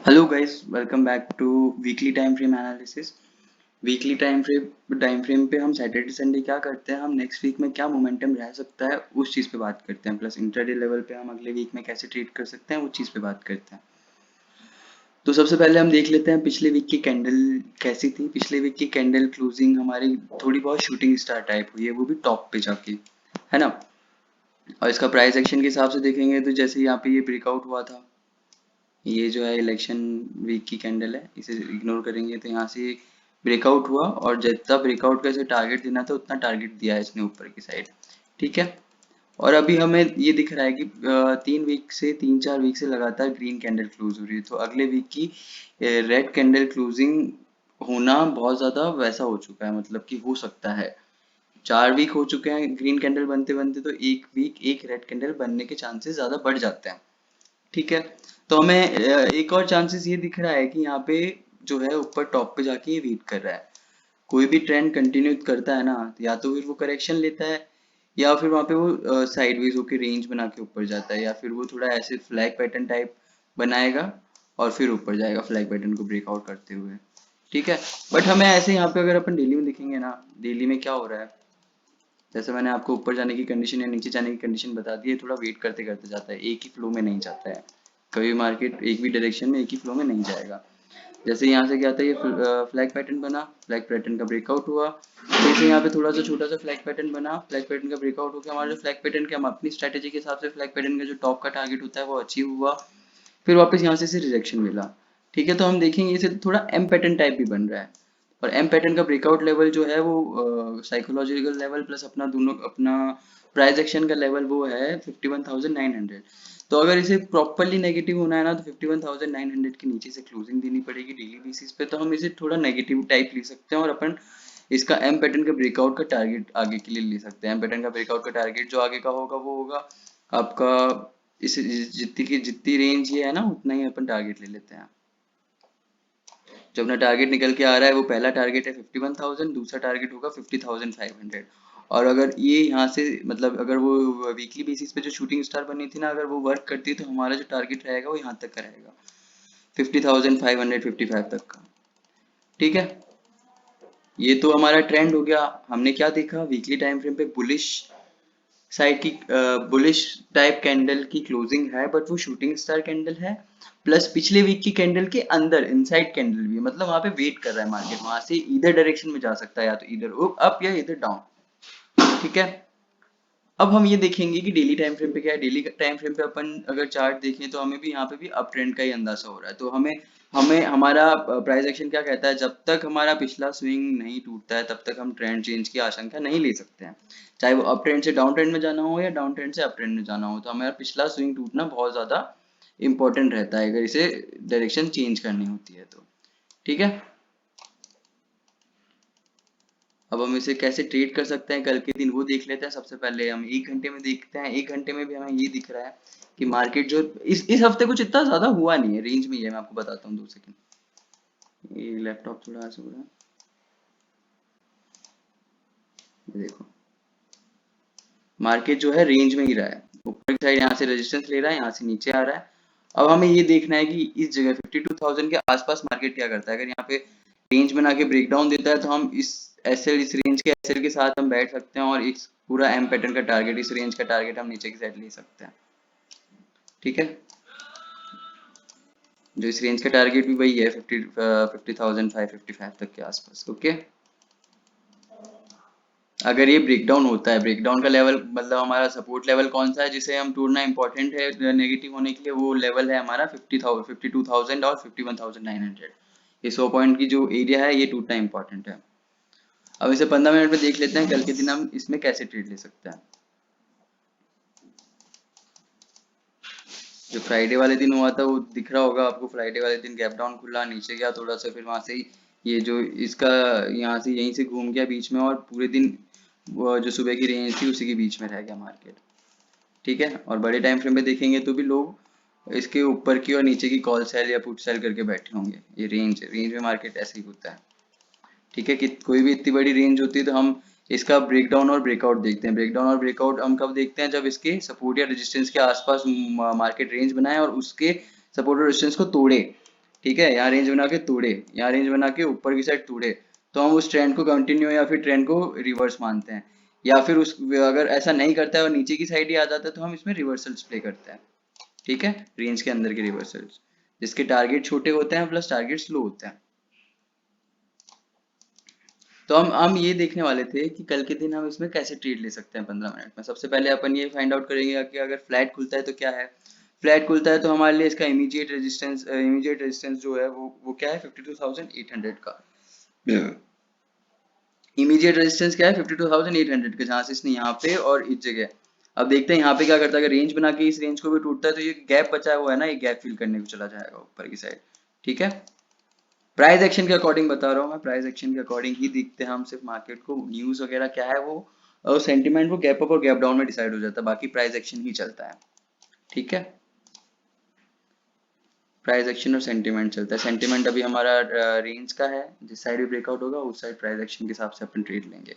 Hello guys, welcome back to weekly time frame analysis. Weekly time frame पे हम Saturday Sunday क्या करते हैं, हम नेक्स्ट वीक में क्या मोमेंटम रह सकता है उस चीज़ पे बात करते हैं, प्लस इंट्राडे लेवल पे हम अगले वीक में कैसे ट्रेड कर सकते हैं उस चीज़ पे बात करते हैं। तो सबसे पहले हम देख लेते हैं पिछले वीक की कैंडल कैसी थी। पिछले वीक की कैंडल क्लोजिंग हमारी थोड़ी बहुत शूटिंग स्टार टाइप हुई है, वो भी टॉप पे जाके, है ना। और इसका प्राइस एक्शन के हिसाब से देखेंगे तो जैसे यहाँ पे ये ब्रेकआउट हुआ था, ये जो है इलेक्शन वीक की कैंडल है, इसे इग्नोर करेंगे तो यहाँ से ब्रेकआउट हुआ और जितना ब्रेकआउट का इसे टारगेट देना था उतना टारगेट दिया है इसने ऊपर की साइड। ठीक है। और अभी हमें ये दिख रहा है कि 3 4 वीक से लगातार ग्रीन कैंडल क्लोज हो रही है, तो अगले वीक की रेड कैंडल क्लोजिंग होना बहुत ज्यादा वैसा हो चुका है, मतलब कि हो सकता है 4 वीक हो चुके हैं ग्रीन कैंडल बनते बनते, तो एक वीक एक रेड कैंडल बनने के चांसेस ज्यादा बढ़ जाते हैं। ठीक है। तो हमें एक और चांसेस ये दिख रहा है कि यहाँ पे जो है ऊपर टॉप पे जाके ये वीट कर रहा है। कोई भी ट्रेंड कंटिन्यू करता है ना, तो या तो फिर वो करेक्शन लेता है, या फिर वहाँ पे वो साइडवेज होके रेंज बना के ऊपर जाता है, या फिर वो थोड़ा ऐसे फ्लैग पैटर्न टाइप बनाएगा और फिर ऊपर जाएगा फ्लैग पैटर्न को ब्रेकआउट करते हुए। ठीक है। बट हमें ऐसे यहाँ पे अगर अपन डेली में देखेंगे ना, डेली में क्या हो रहा है, जैसे मैंने आपको ऊपर जाने की कंडीशन या नीचे जाने की कंडीशन बता दी है, थोड़ा वेट करते करते जाता है, एक ही फ्लो में नहीं जाता है। कभी मार्केट एक भी डायरेक्शन में एक ही फ्लो में नहीं जाएगा। जैसे यहाँ से क्या था, ये फ्लैग पैटर्न बना, फ्लैग पैटर्न का ब्रेकआउट हुआ, फिर से यहाँ पे थोड़ा सा छोटा सा फ्लैग पैटर्न बना, फ्लैग पैटर्न का ब्रेकआउट हो गया। हमारा जो फ्लैग पैटर्न के हम अपनी स्ट्रेटेजी के हिसाब से फ्लैग पैटर्न का जो टॉप का टारगेट होता है वो अचीव हुआ, फिर वापस यहाँ से रिजेक्शन मिला। ठीक है। तो हम देखेंगे इसे थोड़ा एम पैटर्न टाइप भी बन रहा है, और एम पैटर्न का ब्रेकआउट लेवल जो है वो साइकोलॉजिकल लेवल प्लस अपना दोनों अपना प्राइस एक्शन का लेवल वो है 51,900। तो अगर इसे प्रॉपरली नेगेटिव होना है ना, तो 51,900 के नीचे से क्लोजिंग देनी पड़ेगी डेली बेसिस पे, तो हम इसे थोड़ा नेगेटिव टाइप ले सकते हैं और अपन इसका एम पैटर्न का ब्रेकआउट का टारगेट आगे के लिए ले सकते हैं। एम पैटर्न का ब्रेकआउट का टारगेट जो आगे का होगा वो होगा आपका, इस जितनी रेंज ये है ना उतना ही अपन टारगेट ले लेते हैं। जो अपना टारगेट निकल के आ रहा है वो पहला टारगेट है 51,000, दूसरा टारगेट होगा 50,500। और अगर ये यहाँ से मतलब अगर वो वीकली बेसिस पे जो शूटिंग स्टार बनी थी ना, अगर वो वर्क करती है तो हमारा जो टारगेट रहेगा वो यहाँ तक का रहेगा, 50,555 तक का। ठीक है। ये तो हमारा ट्रेंड हो गया। हमने क्या देखा, वीकली टाइम फ्रेम पे बुलिश साइड की बुलिश टाइप कैंडल की क्लोजिंग है, बट वो शूटिंग स्टार कैंडल है, प्लस पिछले वीक की कैंडल के अंदर इनसाइड कैंडल भी है, मतलब वहां पे वेट कर रहा है मार्केट, वहां से इधर डायरेक्शन में जा सकता है, या तो इधर अप या इधर डाउन। ठीक है। अब हम ये देखेंगे कि डेली टाइम फ्रेम पे क्या है। डेली टाइम फ्रेम पे अपन अगर चार्ट देखें तो हमें भी यहाँ पे भी अप ट्रेंड का ही अंदाजा हो रहा है, तो हमें हमें हमारा प्राइस एक्शन क्या कहता है, जब तक हमारा पिछला स्विंग नहीं टूटता है तब तक हम ट्रेंड चेंज की आशंका नहीं ले सकते हैं, चाहे वो अप ट्रेंड से डाउन ट्रेंड में जाना हो या डाउन ट्रेंड से अप ट्रेंड में जाना हो। तो हमारा पिछला स्विंग टूटना बहुत ज्यादा इंपॉर्टेंट रहता है अगर इसे डायरेक्शन चेंज करनी होती है तो। ठीक है। अब हम इसे कैसे ट्रेड कर सकते हैं कल के दिन वो देख लेते हैं। सबसे पहले हम 1 घंटे में देखते हैं। 1 घंटे में भी हमें ये दिख रहा है कि मार्केट जो इस हफ्ते कुछ इतना ज्यादा हुआ नहीं है, रेंज में ही है। मैं आपको बताता हूँ 2 सेकंड, ये लैपटॉप थोड़ा ऐसा हो रहा है, ये देखो, मार्केट जो है रेंज में ही रहा है, ऊपर की साइड यहाँ से रेजिस्टेंस ले रहा है, यहाँ से नीचे आ रहा है। अब हमें ये देखना है कि इस जगह 52,000 के आसपास मार्केट क्या करता है। अगर यहाँ पे रेंज बना के ब्रेकडाउन देता है तो हम इस रेंज के एसएल के साथ हम बैठ सकते हैं, और इस पूरा एम पैटर्न का टारगेट, इस रेंज का टारगेट हम नीचे की साइड ले सकते हैं। ठीक है। जो इस रेंज का टारगेट भी वही है 50,555 तक के आसपास। ओके। अगर ये ब्रेकडाउन होता है, ब्रेकडाउन का लेवल मतलब हमारा सपोर्ट लेवल कौन सा है जिसे हम तोड़ना इंपॉर्टेंट है नेगेटिव होने के लिए, वो लेवल है हमारा 50,000, 52,000 और 51,900। ये 100 पॉइंट की जो एरिया है ये टूटना इंपॉर्टेंट है। अब इसे 15 मिनट में देख लेते हैं कल के दिन हम इसमें कैसे ट्रेड ले सकते हैं। जो फ्राइडे वाले दिन हुआ था वो दिख रहा होगा आपको, फ्राइडे वाले दिन गैप डाउन खुला, नीचे गया थोड़ा सा, फिर वहां से ही ये जो इसका यहाँ से यहीं से घूम गया बीच में, और पूरे दिन वो जो सुबह की रेंज थी उसी के बीच में रह गया मार्केट। ठीक है। और बड़े टाइम फ्रेम पे देखेंगे तो भी लोग इसके ऊपर की और नीचे की कॉल सेल या पुट सेल करके बैठे होंगे। ये रेंज रेंज में मार्केट ऐसे ही होता है। ठीक है। कि कोई भी इतनी बड़ी रेंज होती है तो हम इसका ब्रेकडाउन और ब्रेकआउट देखते हैं। ब्रेकडाउन और ब्रेकआउट हम कब देखते हैं, जब इसके सपोर्ट या रेजिस्टेंस के आसपास मार्केट रेंज बनाए और उसके सपोर्ट और रेजिस्टेंस को तोड़े, ठीक है, यहाँ रेंज बना के तोड़े, यहाँ रेंज बना के ऊपर की साइड तोड़े, तो हम उस ट्रेंड को कंटिन्यू या फिर ट्रेंड को रिवर्स मानते हैं। या फिर उस अगर ऐसा नहीं करता है और नीचे की साइड ही आ जाता है तो हम इसमें रिवर्सल्स प्ले करते हैं। ठीक है, रेंज के अंदर के रिवर्सल्स जिसके टारगेट छोटे होते हैं प्लस टारगेट स्लो होते हैं। तो हम ये देखने वाले थे कि कल के दिन हम इसमें कैसे ट्रेड ले सकते हैं 15 मिनट में। सबसे पहले अपन ये फाइंड आउट करेंगे कि अगर फ्लैट खुलता है तो क्या है। फ्लैट खुलता है तो हमारे लिए इसका इमीडिएट रेजिस्टेंस जो है वो क्या है 52,800 का। इमीडिएट रेजिस्टेंस क्या है 52,800 का, जहां से इसने यहाँ पे और इस जगह। अब देखते हैं यहाँ पे क्या करता है। अगर रेंज बना के इस रेंज को भी टूटता है तो ये गैप बचा हुआ है ना, ये गैप फिल करने को चला जाएगा ऊपर की साइड। ठीक है, प्राइस एक्शन के अकॉर्डिंग बता रहा हूँ मैं, प्राइस एक्शन के अकॉर्डिंग ही देखते हैं हम सिर्फ मार्केट को। न्यूज वगैरह क्या है वो और सेंटीमेंट वो गैप अप और गैप डाउन में डिसाइड हो जाता है, बाकी प्राइस एक्शन ही चलता है। ठीक है, प्राइस एक्शन और सेंटीमेंट चलता है। सेंटीमेंट अभी हमारा रेंज का है, जिस साइड भी ब्रेकआउट होगा उस साइड प्राइस एक्शन के हिसाब से अपन ट्रेड लेंगे।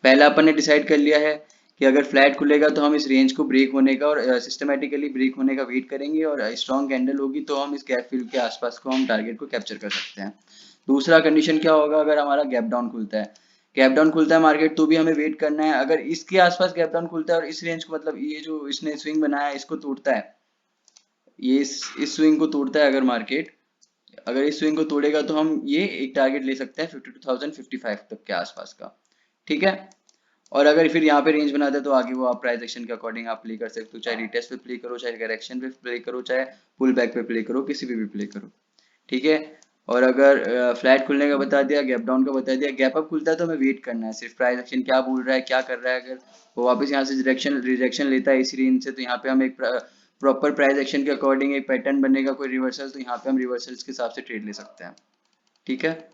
पहला अपन ने डिसाइड कर लिया है कि अगर फ्लैट खुलेगा तो हम इस रेंज को ब्रेक होने का और सिस्टमेटिकली ब्रेक होने का वेट करेंगे, और स्ट्रॉन्ग कैंडल होगी तो हम इस गैप फिल के आसपास को हम टारगेट को कैप्चर कर सकते हैं। दूसरा कंडीशन क्या होगा, अगर हमारा गैप डाउन खुलता है, गैप डाउन खुलता है मार्केट तो भी हमें वेट करना है। अगर इसके आसपास गैप डाउन खुलता है और इस रेंज को मतलब ये जो इसने स्विंग बनाया है इसको तोड़ता है, ये इस स्विंग को तोड़ता है अगर मार्केट, अगर इस स्विंग को तोड़ेगा तो हम ये एक टारगेट ले सकते हैं 52,055 तक के आसपास का। ठीक है, और अगर फिर यहाँ पे रेंज बनाते हैं तो आगे वो आप प्राइस एक्शन के अकॉर्डिंग आप प्ले कर सकते हो, चाहे रिटेस्ट पे प्ले करो, चाहे करेक्शन पे प्ले करो, चाहे पुल बैक पे प्ले करो, किसी पे भी प्ले करो। ठीक है, और अगर फ्लैट खुलने का बता दिया, गैप डाउन का बता दिया, गैप अप खुलता है तो हमें वेट करना है सिर्फ प्राइस एक्शन क्या बोल रहा है, क्या कर रहा है। अगर वो वापस यहाँ से रिजेक्शन लेता है इसी रेंज से तो यहाँ पे हम एक प्रॉपर प्राइस एक्शन के अकॉर्डिंग एक पैटर्न बनेगा कोई रिवर्सल, तो यहाँ पे हम रिवर्सल्स के हिसाब से ट्रेड ले सकते हैं। ठीक है,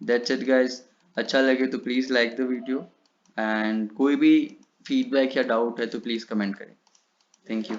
दैट्स इट गाइस। अच्छा लगे तो please like the video, and कोई भी फीडबैक या डाउट है तो प्लीज कमेंट करें। Thank you.